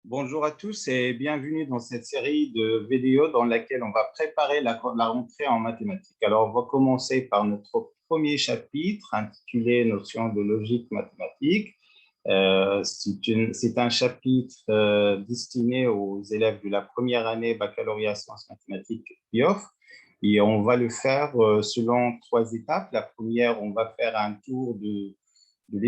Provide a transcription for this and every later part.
Bonjour à tous et bienvenue dans cette série de vidéos dans laquelle on va préparer la rentrée en mathématiques. Alors, on va commencer par notre premier chapitre intitulé Notions de logique mathématique. C'est un chapitre destiné aux élèves de la première année baccalauréat sciences mathématiques BIOF. Et on va le faire selon trois étapes. La première, on va faire un tour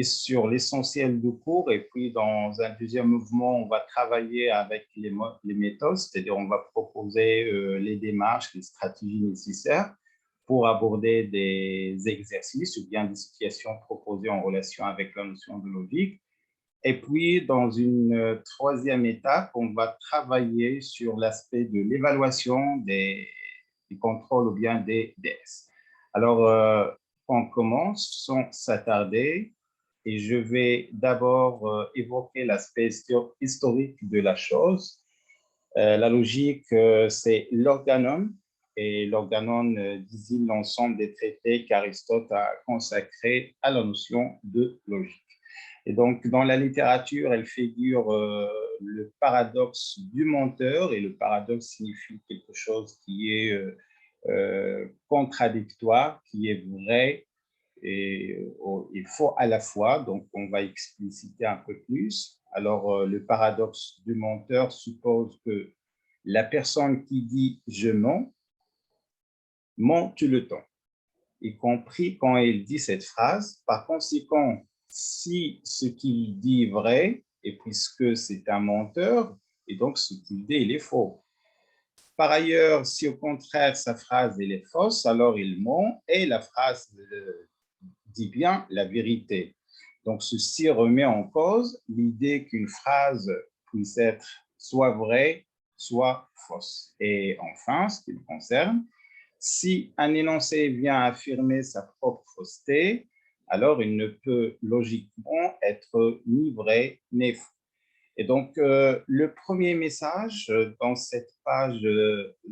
sur l'essentiel du cours, et puis dans un deuxième mouvement, on va travailler avec les méthodes, c'est-à-dire on va proposer les démarches, les stratégies nécessaires pour aborder des exercices ou bien des situations proposées en relation avec la notion de logique. Et puis, dans une troisième étape, on va travailler sur l'aspect de l'évaluation des contrôles ou bien des DS. Alors, on commence sans s'attarder et je vais d'abord évoquer l'aspect historique de la chose. La logique, c'est l'organon, et l'organon désigne l'ensemble des traités qu'Aristote a consacrés à la notion de logique. Et donc, dans la littérature, elle figure le paradoxe du menteur, et le paradoxe signifie quelque chose qui est contradictoire, qui est vrai et faux à la fois. Donc, on va expliciter un peu plus. Alors, le paradoxe du menteur suppose que la personne qui dit « je mens » ment tout le temps, y compris quand il dit cette phrase. Par conséquent, si ce qu'il dit est vrai, et puisque c'est un menteur, et donc ce qu'il dit, il est faux. Par ailleurs, si au contraire sa phrase elle est fausse, alors il ment et la phrase dit bien la vérité. Donc ceci remet en cause l'idée qu'une phrase puisse être soit vraie, soit fausse. Et enfin, ce qui me concerne, si un énoncé vient affirmer sa propre fausseté, alors il ne peut logiquement être ni vrai ni faux. Et donc, le premier message dans cette page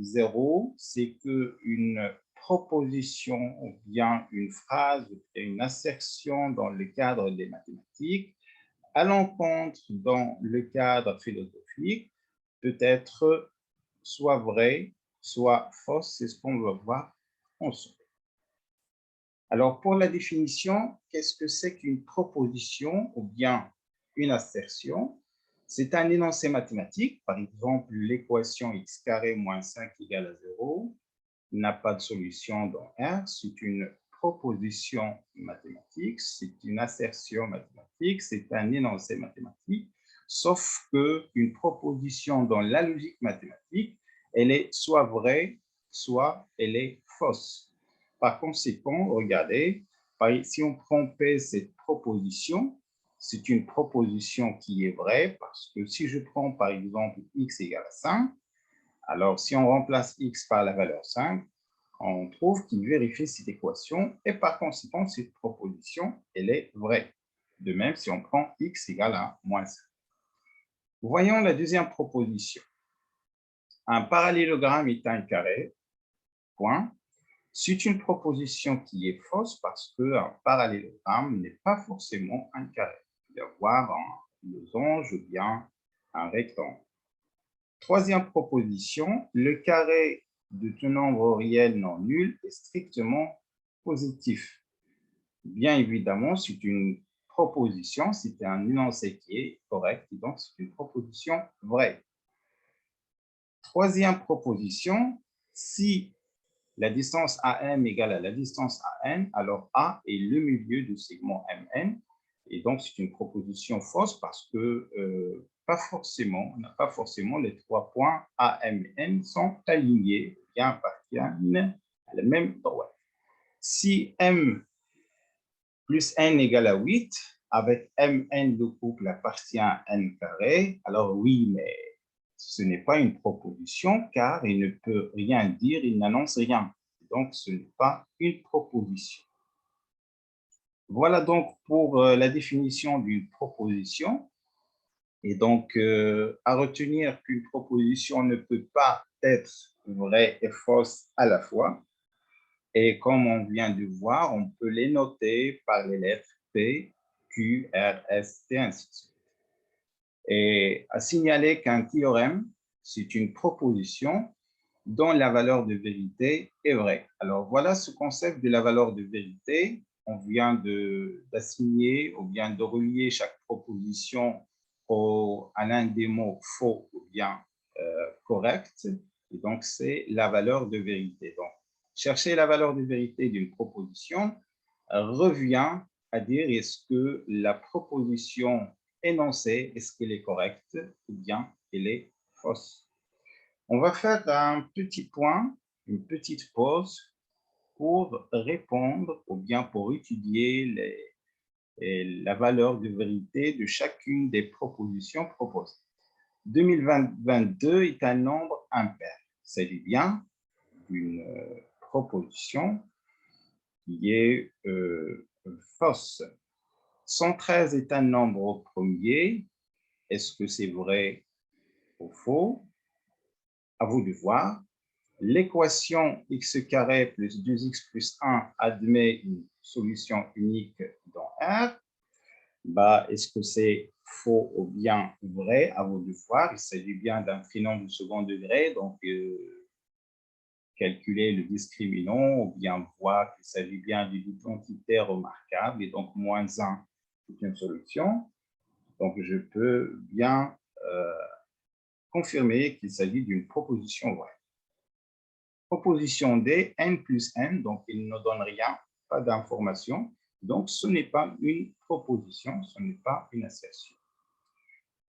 0, c'est qu'une proposition ou bien une phrase, une assertion dans le cadre des mathématiques, à l'encontre dans le cadre philosophique, peut être soit vraie, soit fausse. C'est ce qu'on va voir ensemble. Alors, pour la définition, qu'est-ce que c'est qu'une proposition ou bien une assertion? C'est un énoncé mathématique, par exemple, l'équation x carré moins 5 égale à 0 n'a pas de solution dans R. C'est une proposition mathématique, c'est une assertion mathématique, c'est un énoncé mathématique, sauf qu'une proposition dans la logique mathématique, elle est soit vraie, soit elle est fausse. Par conséquent, regardez, si on prend P, cette proposition, c'est une proposition qui est vraie, parce que si je prends par exemple x égale à 5, alors si on remplace x par la valeur 5, on trouve qu'il vérifie cette équation, et par conséquent, cette proposition, elle est vraie. De même, si on prend x égale à moins 5. Voyons la deuxième proposition. Un parallélogramme est un carré, point. C'est une proposition qui est fausse parce qu'un parallélogramme n'est pas forcément un carré. Il peut y avoir un losange ou bien un rectangle. Troisième proposition, le carré de tout nombre réel non nul est strictement positif. Bien évidemment, c'est une proposition, c'est un énoncé qui est correct, donc c'est une proposition vraie. Troisième proposition, si la distance AM égale à la distance AN, alors A est le milieu du segment MN, et donc c'est une proposition fausse parce que on n'a pas forcément les 3 points AMN sont alignés, bien appartiennent à la même droite. Si M plus N égale à 8, avec Mn le couple appartient à N carré, alors oui, mais ce n'est pas une proposition car il ne peut rien dire, il n'annonce rien. Donc, ce n'est pas une proposition. Voilà donc pour la définition d'une proposition. Et donc, à retenir qu'une proposition ne peut pas être vraie et fausse à la fois. Et comme on vient de voir, on peut les noter par les lettres P, Q, R, S, et ainsi de suite. Et à signaler qu'un théorème, c'est une proposition dont la valeur de vérité est vraie. Alors, voilà ce concept de la valeur de vérité. On vient d'assigner ou bien de relier chaque proposition à l'un des mots faux ou bien correct. Et donc, c'est la valeur de vérité. Donc, chercher la valeur de vérité d'une proposition revient à dire est-ce que la proposition énoncée, est-ce qu'elle est correcte ou bien elle est fausse. On va faire un petit point, une petite pause pour répondre ou bien pour étudier la valeur de vérité de chacune des propositions proposées. 2022 est un nombre impair. C'est bien une proposition qui est fausse. 113 est un nombre au premier. Est-ce que c'est vrai ou faux? À vous de voir. L'équation x carré plus 2x plus 1 admet une solution unique dans R. Bah, est-ce que c'est faux ou bien vrai? À vous de voir. Il s'agit bien d'un trinombre du second degré, donc calculer le discriminant ou bien voir qu'il s'agit bien d'une identité remarquable et donc moins 1 c'est une solution. Donc, je peux bien confirmer qu'il s'agit d'une proposition vraie. Proposition D, n plus n, donc il ne donne rien, pas d'information. Donc, ce n'est pas une proposition, ce n'est pas une assertion.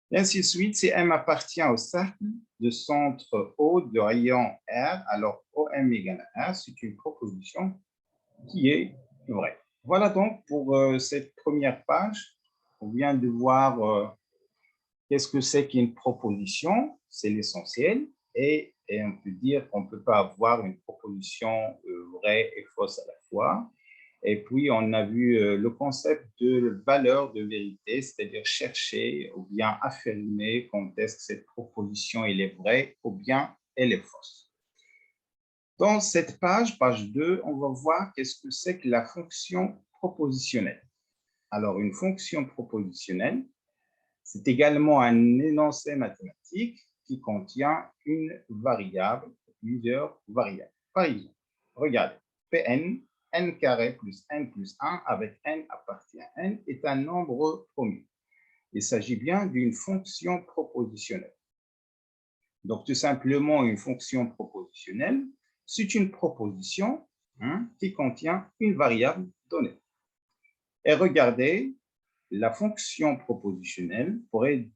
Et ainsi de suite, si M appartient au cercle de centre O de rayon R, alors OM égale R, c'est une proposition qui est vraie. Voilà donc pour cette première page. On vient de voir qu'est-ce que c'est qu'une proposition, c'est l'essentiel. Et on peut dire qu'on ne peut pas avoir une proposition vraie et fausse à la fois. Et puis, on a vu le concept de valeur de vérité, c'est-à-dire chercher ou bien affirmer quand est-ce que cette proposition elle est vraie ou bien elle est fausse. Dans cette page, page 2, on va voir qu'est-ce que c'est que la fonction propositionnelle. Alors, une fonction propositionnelle, c'est également un énoncé mathématique qui contient une variable, plusieurs variables. Par exemple, regardez, Pn, n carré plus n plus 1 avec n appartient à n est un nombre premier. Il s'agit bien d'une fonction propositionnelle. Donc, tout simplement, une fonction propositionnelle, c'est une proposition qui contient une variable donnée. Et regardez, la fonction propositionnelle pourrait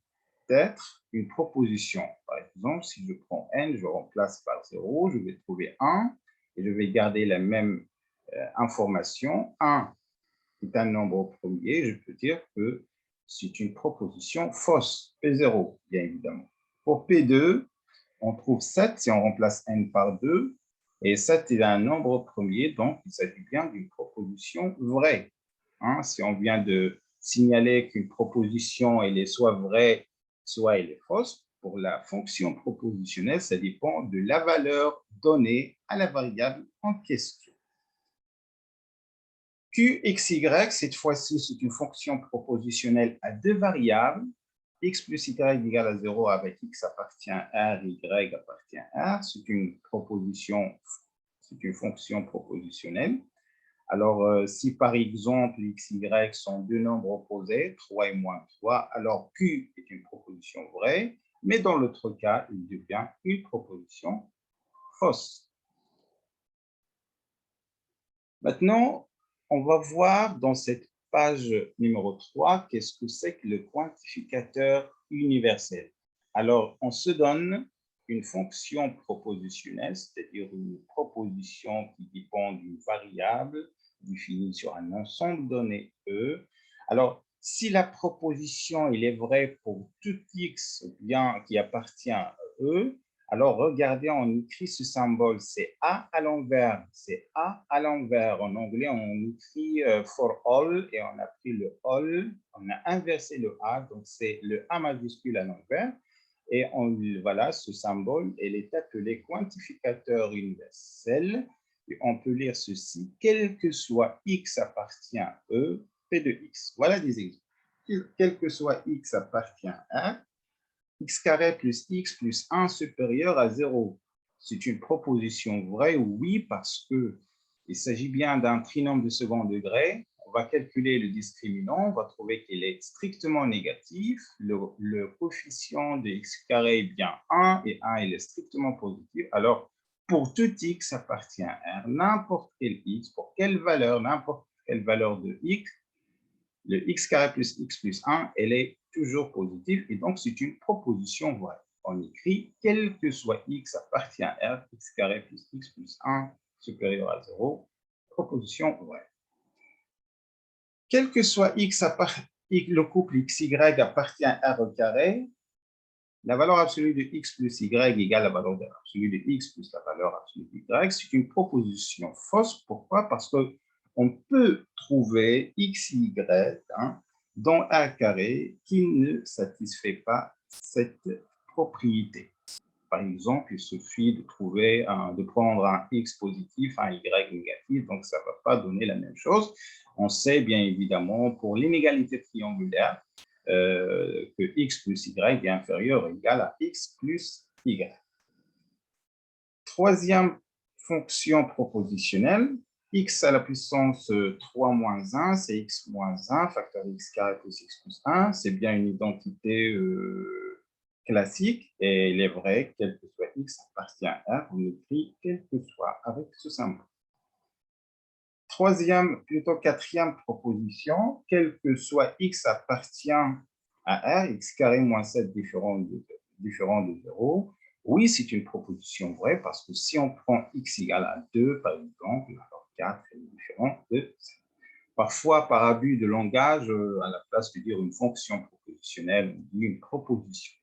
être une proposition. Par exemple, si je prends n, je remplace par 0, je vais trouver 1 et je vais garder la même information. 1 est un nombre premier, je peux dire que c'est une proposition fausse, P0, bien évidemment. Pour P2, on trouve 7 si on remplace n par 2, et 7 est un nombre premier, donc il s'agit bien d'une proposition vraie. Si on vient de signaler qu'une proposition elle est soit vraie, soit elle est fausse, pour la fonction propositionnelle, ça dépend de la valeur donnée à la variable en question. Qxy, cette fois-ci, c'est une fonction propositionnelle à deux variables. X plus y égale à 0 avec x appartient à R, y appartient à R. C'est une proposition, c'est une fonction propositionnelle. Alors, si par exemple, x, y sont deux nombres opposés, 3 et moins 3, alors Q est une proposition vraie, mais dans l'autre cas, il devient une proposition fausse. Maintenant, on va voir dans cette page numéro 3, qu'est-ce que c'est que le quantificateur universel. Alors, on se donne une fonction propositionnelle, c'est-à-dire une proposition qui dépend d'une variable définie sur un ensemble donné E. Alors, si la proposition il est vraie pour tout x bien qui appartient à E, alors, regardez, on écrit ce symbole, c'est A à l'envers, c'est A à l'envers. En anglais, on écrit for all et on a pris le all, on a inversé le A, donc c'est le A majuscule à l'envers. Et voilà, ce symbole, il est appelé quantificateur universel. Et on peut lire ceci, quel que soit x appartient à E, P de x. Voilà des exemples. Quel que soit x appartient à x carré plus x plus 1 supérieur à 0. C'est une proposition vraie, oui, parce qu'il s'agit bien d'un trinôme de second degré. On va calculer le discriminant, on va trouver qu'il est strictement négatif. Le coefficient de x carré est bien 1 et 1 il est strictement positif. Alors, pour tout x appartient à R, n'importe quel x, pour quelle valeur, n'importe quelle valeur de x, le x carré plus x plus 1, elle est toujours positive et donc c'est une proposition vraie. On écrit quel que soit x appartient à R, x carré plus x plus 1 supérieur à 0, proposition vraie. Quel que soit x, le couple xy appartient à R au carré, la valeur absolue de x plus y égale la valeur absolue de x plus la valeur absolue de y. C'est une proposition fausse. Pourquoi? Parce qu'on peut trouver x, y dans R carré qui ne satisfait pas cette propriété. Par exemple, il suffit de prendre un x positif, un y négatif, donc ça ne va pas donner la même chose. On sait bien évidemment pour l'inégalité triangulaire que x plus y est inférieur ou égal à x plus y. Troisième fonction propositionnelle, x à la puissance 3 moins 1, c'est x moins 1, facteur x carré plus x plus 1. C'est bien une identité classique et il est vrai, quel que soit x appartient à R, on écrit quel que soit avec ce symbole. Quatrième proposition, quel que soit x appartient à R, x carré moins 7 différent de 0. Oui, c'est une proposition vraie parce que si on prend x égale à 2, par exemple, alors 4 est différent de 7. Parfois, par abus de langage, à la place de dire une fonction propositionnelle, on dit une proposition.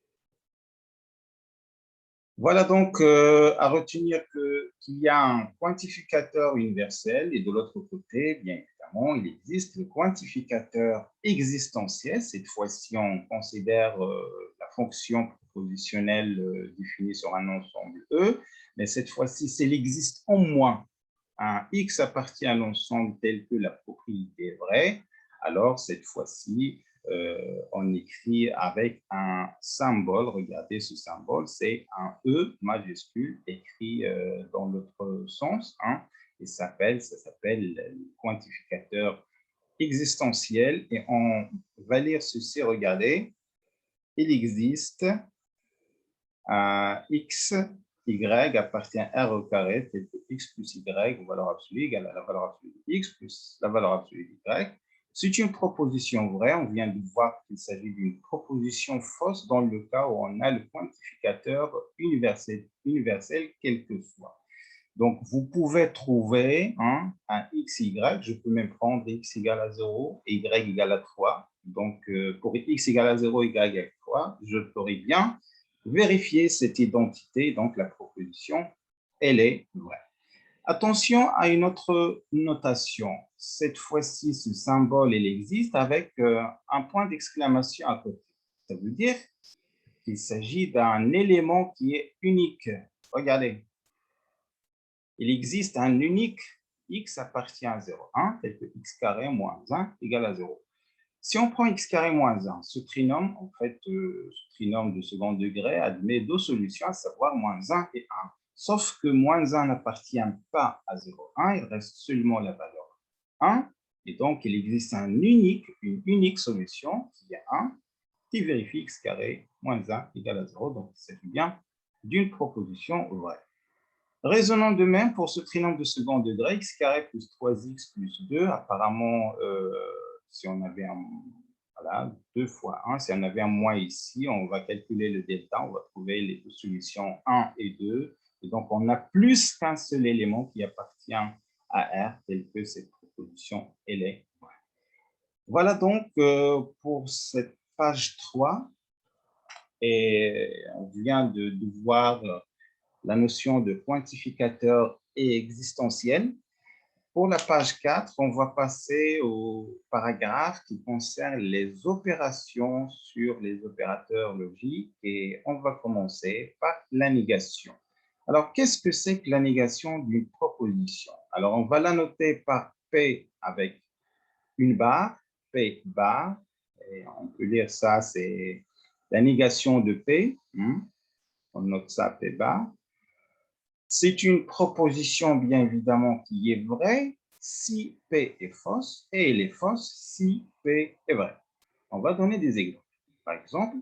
Voilà donc à retenir qu'il y a un quantificateur universel et de l'autre côté, bien évidemment, il existe le quantificateur existentiel. Cette fois-ci, on considère la fonction propositionnelle définie sur un ensemble E, mais cette fois-ci, s'il existe au moins un X appartient à l'ensemble tel que la propriété est vraie, alors cette fois-ci, on écrit avec un symbole. Regardez ce symbole, c'est un E majuscule écrit dans l'autre sens. Et ça s'appelle le quantificateur existentiel. Et on va lire ceci, regardez. Il existe un X, Y appartient à R au carré, tel que X plus Y, valeur absolue, égale à la valeur absolue de X plus la valeur absolue de Y. C'est une proposition vraie. On vient de voir qu'il s'agit d'une proposition fausse dans le cas où on a le quantificateur universel quel que soit. Donc, vous pouvez trouver un x, y. Je peux même prendre x égale à 0 et y égale à 3. Donc, pour x égale à 0, y égale à 3, je pourrais bien vérifier cette identité. Donc, la proposition, elle est vraie. Attention à une autre notation. Cette fois-ci, ce symbole, il existe avec un point d'exclamation à côté. Ça veut dire qu'il s'agit d'un élément qui est unique. Regardez. Il existe un unique x appartient à 0,1, tel que x carré moins 1 égale à 0. Si on prend x carré moins 1, ce trinôme, en fait, ce trinôme de second degré admet deux solutions, à savoir moins 1 et 1. Sauf que moins 1 n'appartient pas à 0,1, il reste seulement la valeur 1. Et donc, il existe une unique solution, qui est 1, qui vérifie x carré moins 1 égale à 0. Donc, c'est bien d'une proposition vraie. Raisonnons de même pour ce trinôme de second degré, x carré plus 3x plus 2. Apparemment, si on avait voilà, 2 fois 1, si on avait un moins ici, on va calculer le delta, on va trouver les deux solutions 1 et 2. Et donc, on a plus qu'un seul élément qui appartient à R, tel que cette proposition, elle est vraie. Voilà donc pour cette page 3. Et on vient de voir la notion de quantificateur et existentiel. Pour la page 4, on va passer au paragraphe qui concerne les opérations sur les opérateurs logiques et on va commencer par la négation. Alors, qu'est-ce que c'est que la négation d'une proposition? Alors, on va la noter par P avec une barre, P barre, et on peut lire ça, c'est La négation de P, on note ça P bar, c'est une proposition, bien évidemment, qui est vraie si P est fausse, et elle est fausse si P est vrai. On va donner des exemples. Par exemple,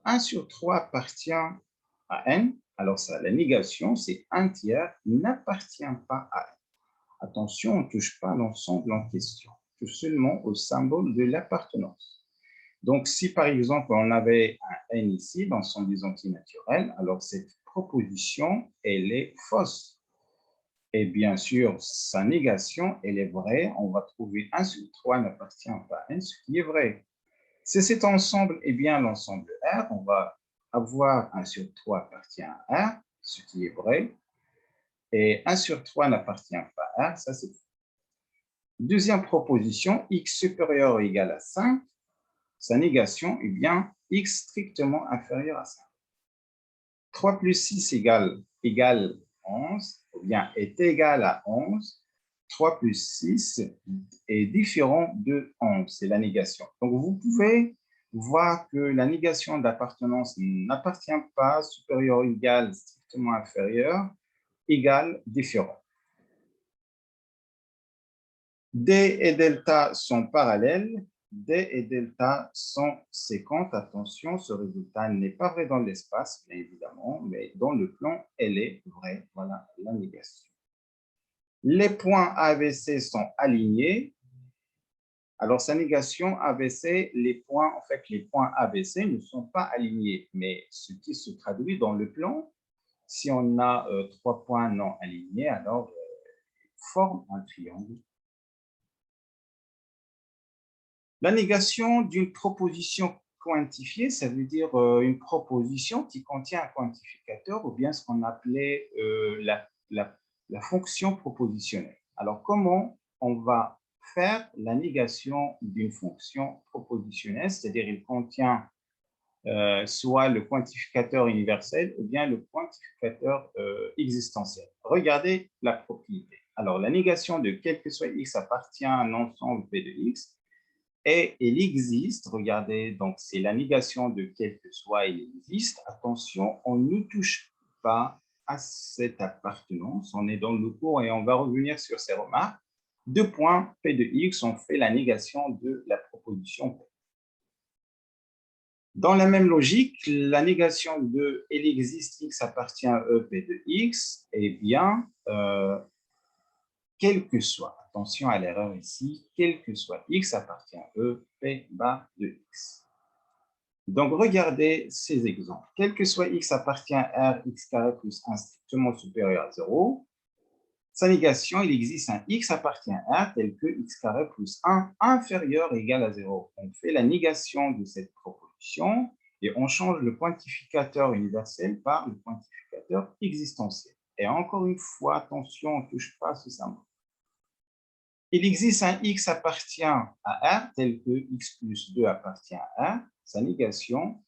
1 sur 3 appartient à N. Alors ça, la négation, c'est 1 tiers n'appartient pas à N. Attention, on ne touche pas l'ensemble en question, on touche seulement au symbole de l'appartenance. Donc, si par exemple, on avait un N ici dans son identité naturelle, alors cette proposition, elle est fausse. Et bien sûr, sa négation, elle est vraie. On va trouver 1 sur 3 n'appartient pas à N, ce qui est vrai. Si cet ensemble est bien l'ensemble R, on va avoir 1 sur 3 appartient à R, ce qui est vrai. Et 1 sur 3 n'appartient pas à R, ça c'est faux. Deuxième proposition, x supérieur ou égal à 5, sa négation est bien x strictement inférieur à 5. 3 plus 6 égale 11, ou bien est égal à 11. 3 plus 6 est différent de 11, c'est la négation. Donc, vous pouvez voir que la négation d'appartenance n'appartient pas, supérieur, égal, strictement inférieur, égal, différent. D et delta sont parallèles, D et delta sont séquentes. Attention, ce résultat n'est pas vrai dans l'espace, bien évidemment, mais dans le plan, elle est vraie. Voilà la négation. Les points ABC sont alignés. Alors, sa négation ABC, les points ABC ne sont pas alignés, mais ce qui se traduit dans le plan, si on a 3 points non alignés, alors forme un triangle. La négation d'une proposition quantifiée, ça veut dire une proposition qui contient un quantificateur ou bien ce qu'on appelait la fonction propositionnelle. Alors, comment on va faire la négation d'une fonction propositionnelle, c'est-à-dire il contient soit le quantificateur universel ou bien le quantificateur existentiel. Regardez la propriété. Alors, la négation de quel que soit x appartient à un ensemble P de x, et il existe, regardez, donc c'est la négation de quel que soit il existe. Attention, on ne touche pas à cette appartenance. On est dans le cours et on va revenir sur ces remarques. 2 points, P de x, on fait la négation de la proposition P. Dans la même logique, la négation de il existe x appartient à E, P de x, eh bien, quel que soit, attention à l'erreur ici, quel que soit x appartient à E, P bar de x. Donc, regardez ces exemples. Quel que soit x appartient à R, x carré plus 1 strictement supérieur à 0, sa négation, il existe un x appartient à R tel que x carré plus 1 inférieur ou égal à 0. On fait la négation de cette proposition et on change le quantificateur universel par le quantificateur existentiel. Et encore une fois, attention, on ne touche pas à ce symbole. Il existe un x appartient à R tel que x plus 2 appartient à R. Sa négation,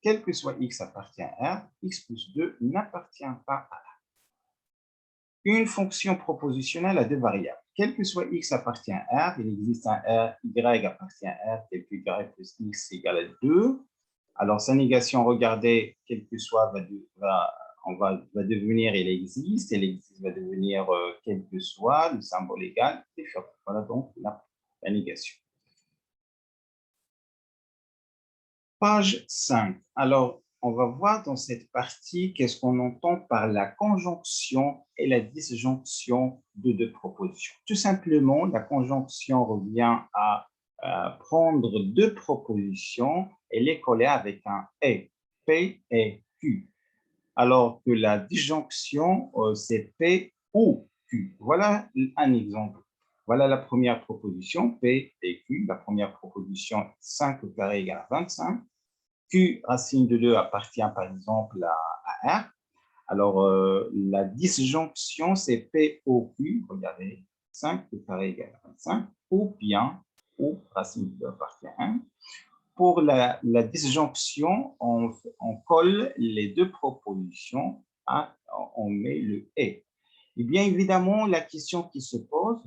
quel que soit x appartient à R, x plus 2 n'appartient pas à R. Une fonction propositionnelle à deux variables. Quel que soit x appartient à R, il existe un R, y appartient à R tel que y plus x égale à 2. Alors, sa négation, regardez, quel que soit va devenir il existe va devenir quel que soit, le symbole égal, différent. Voilà donc la négation. Page 5. Alors, on va voir dans cette partie qu'est-ce qu'on entend par la conjonction et la disjonction de deux propositions. Tout simplement, la conjonction revient à prendre deux propositions et les coller avec un « et », P et Q. Alors que la disjonction, c'est P ou Q. Voilà un exemple. Voilà la première proposition, P et Q. La première proposition, 5 au carré égale à 25. Q racine de 2 appartient par exemple à R. Alors, la disjonction, c'est P au Q. Regardez, 5 au carré égale à 25. Ou bien, ou racine de 2 appartient à 1. Pour la disjonction, on colle les deux propositions, on met le « et ». Et bien évidemment, la question qui se pose,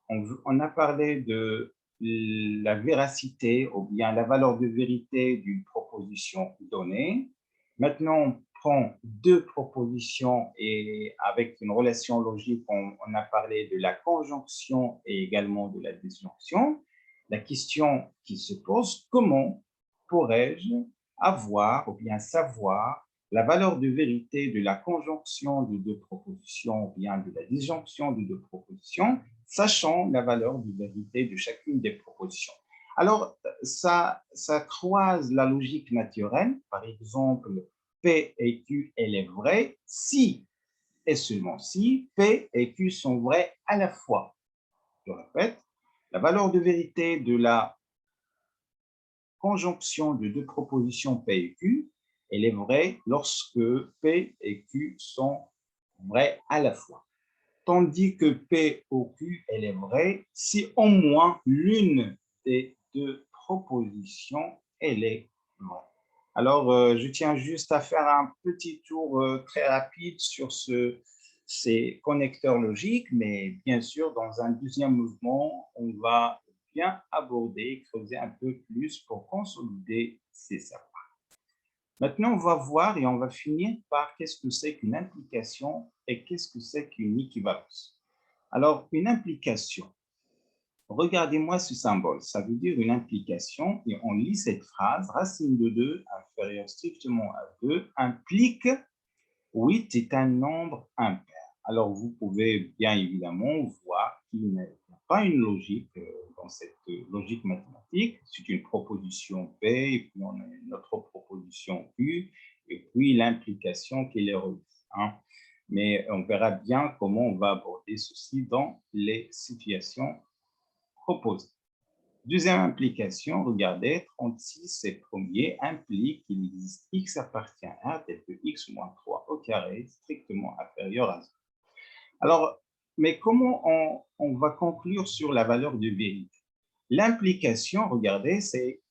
on a parlé de la véracité ou bien la valeur de vérité d'une proposition propositions données. Maintenant, on prend deux propositions et avec une relation logique, on a parlé de la conjonction et également de la disjonction. La question qui se pose, comment pourrais-je avoir ou bien savoir la valeur de vérité de la conjonction de deux propositions ou bien de la disjonction de deux propositions, sachant la valeur de vérité de chacune des propositions. Alors, ça croise la logique naturelle. Par exemple, P et Q, elle est vraie si et seulement si P et Q sont vrais à la fois. Je répète, la valeur de vérité de la conjonction de deux propositions P et Q, elle est vraie lorsque P et Q sont vrais à la fois. Tandis que P ou Q, elle est vraie si au moins l'une des deux propositions, elle est vraie. Alors, je tiens juste à faire un petit tour très rapide sur ces connecteurs logiques, mais bien sûr, dans un deuxième mouvement, on va bien aborder, creuser un peu plus pour consolider ces savoirs. Maintenant, on va voir et on va finir par qu'est-ce que c'est qu'une implication et qu'est-ce que c'est qu'une équivalence. Alors, une implication, regardez-moi ce symbole, ça veut dire une implication et on lit cette phrase, racine de 2 inférieure strictement à 2 implique 8 est un nombre impair. Alors, vous pouvez bien évidemment voir qu'il n'y a pas une logique dans cette logique mathématique. C'est une proposition P, et puis on a une autre proposition Q, et puis l'implication qui est relie. Hein. Mais on verra bien comment on va aborder ceci dans les situations proposées. Deuxième implication, regardez, 36 et premier implique qu'il existe x appartient à R tel que x moins 3 au carré strictement inférieur à 0. Alors, mais comment on va conclure sur la valeur de vérité? L'implication, regardez, c'est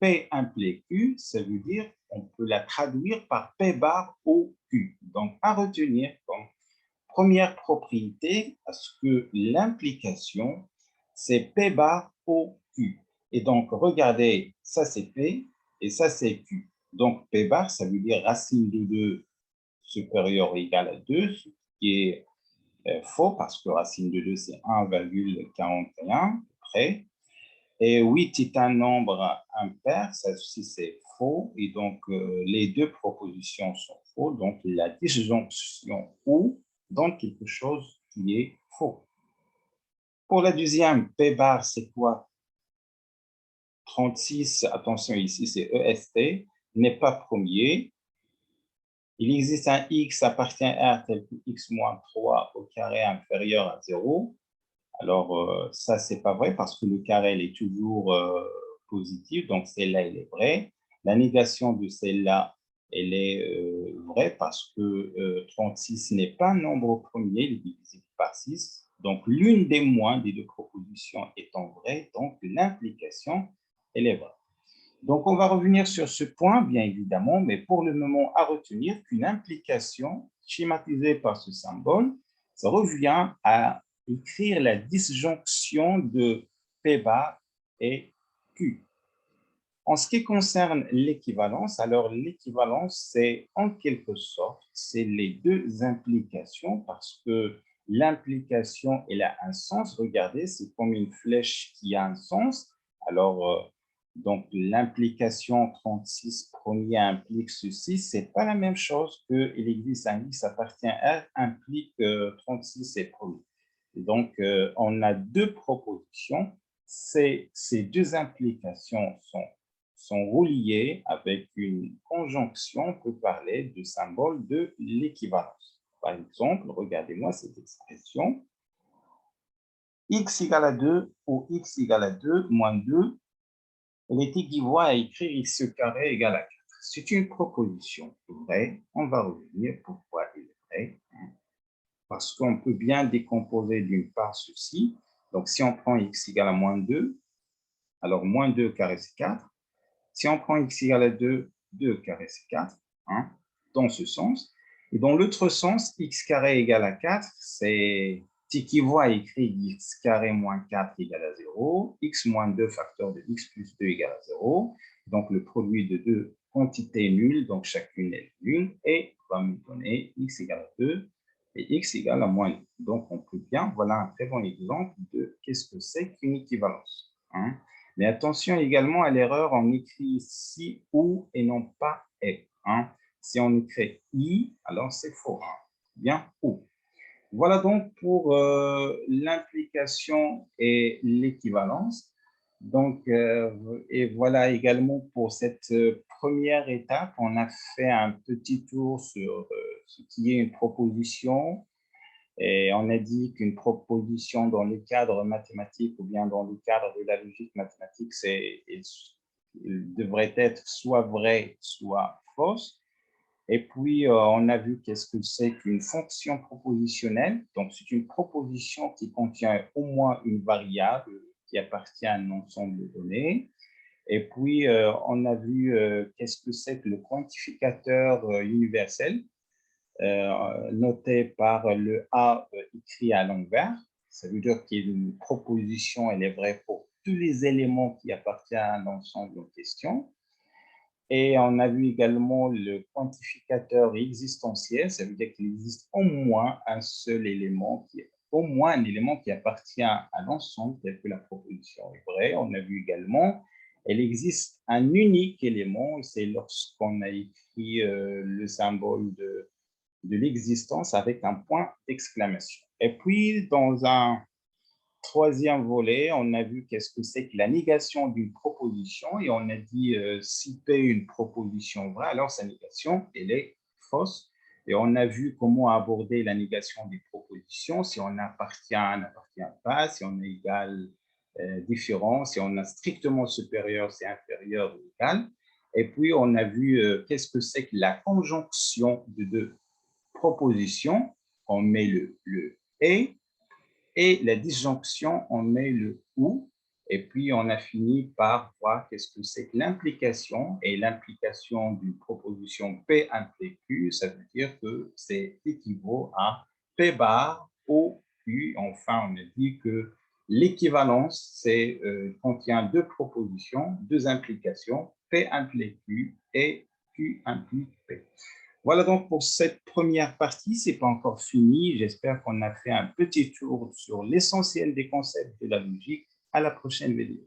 P implique Q, ça veut dire on peut la traduire par P bar au Q. Donc, à retenir comme première propriété, parce que l'implication, c'est P bar au Q. Et donc, regardez, ça c'est P et ça c'est Q. Donc, P bar, ça veut dire racine de 2 supérieur ou égal à 2, ce qui est faux parce que racine de 2, c'est 1,41 près. Et 8 est un nombre impair, ça aussi c'est faux. Et donc, les deux propositions sont faux. Donc, la disjonction ou donne quelque chose qui est faux. Pour la deuxième, P bar, c'est quoi? 36, attention ici, c'est EST, n'est pas premier. Il existe un x appartient à R tel que x moins 3 au carré inférieur à 0. Alors, ça, c'est pas vrai parce que le carré, il est toujours positif, donc celle-là, elle est vraie. La négation de celle-là, elle est vraie parce que 36 n'est pas un nombre premier, il est divisible par 6. Donc, l'une des moins des deux propositions étant vraie, donc l'implication, elle est vraie. Donc, on va revenir sur ce point, bien évidemment, mais pour le moment, à retenir qu'une implication schématisée par ce symbole, ça revient à écrire la disjonction de P bar et Q. En ce qui concerne l'équivalence, alors l'équivalence, c'est en quelque sorte, c'est les deux implications parce que l'implication, elle a un sens. Regardez, c'est comme une flèche qui a un sens. Alors, donc l'implication 36 premier implique ceci. Ce n'est pas la même chose qu'il existe un x appartient à R implique 36 et premier. Et donc, on a deux propositions. Ces deux implications sont reliées avec une conjonction, on peut parler du symbole de l'équivalence. Par exemple, regardez-moi cette expression. X égale à 2 ou x égale à 2 moins 2, elle est équivaut à écrire x carré égale à 4. C'est une proposition vraie. On va revenir pourquoi elle est vraie. Parce qu'on peut bien décomposer d'une part ceci. Donc, si on prend x égale à moins 2, alors moins 2 carré c'est 4. Si on prend x égale à 2, 2 carré c'est 4, hein, dans ce sens. Et dans l'autre sens, x carré égale à 4, c'est équivaut à écrire x carré moins 4 égale à 0, x moins 2 facteur de x plus 2 égale à 0. donc le produit de deux quantités nulles, donc chacune est nulle, et va me donner x égale à 2 et x égale à moins 2. Donc, on peut bien, voilà un très bon exemple de qu'est-ce que c'est qu'une équivalence. Hein. Mais attention également à l'erreur, on écrit ici ou et non pas et. Hein. Si on écrit i, alors c'est faux. Hein. Bien, ou. Voilà donc pour l'implication et l'équivalence. Donc, et voilà également pour cette première étape, on a fait un petit tour sur ce qui est une proposition. Et on a dit qu'une proposition dans le cadre mathématique ou bien dans le cadre de la logique mathématique, il devrait être soit vrai, soit fausse. Et puis, on a vu qu'est-ce que c'est qu'une fonction propositionnelle. Donc, c'est une proposition qui contient au moins une variable qui appartient à un ensemble de données. Et puis, on a vu qu'est-ce que c'est que le quantificateur universel, noté par le A écrit à l'envers. Ça veut dire qu'une proposition, elle est vraie pour tous les éléments qui appartiennent à l'ensemble en question. Et on a vu également le quantificateur existentiel, ça veut dire qu'il existe au moins un seul élément, au moins un élément qui appartient à l'ensemble, tel que la proposition est vraie. On a vu également, il existe un unique élément, c'est lorsqu'on a écrit le symbole de l'existence avec un point d'exclamation. Et puis, dans un troisième volet, on a vu qu'est-ce que c'est que la négation d'une proposition et on a dit si P est une proposition vraie, alors sa négation, elle est fausse. Et on a vu comment aborder la négation des propositions, si on appartient, n'appartient pas, si on est égal, différent, si on est strictement supérieur, c'est inférieur ou égal. Et puis, on a vu qu'est-ce que c'est que la conjonction de deux propositions. On met le et la disjonction, on met le ou, et puis on a fini par voir qu'est-ce que c'est que l'implication, et l'implication d'une proposition P implique Q, ça veut dire que c'est équivaut à P bar au Q. Enfin, on a dit que l'équivalence, c'est contient deux propositions, deux implications, P implique Q et Q implique P. Voilà donc pour cette première partie, ce n'est pas encore fini. J'espère qu'on a fait un petit tour sur l'essentiel des concepts de la logique. À la prochaine vidéo.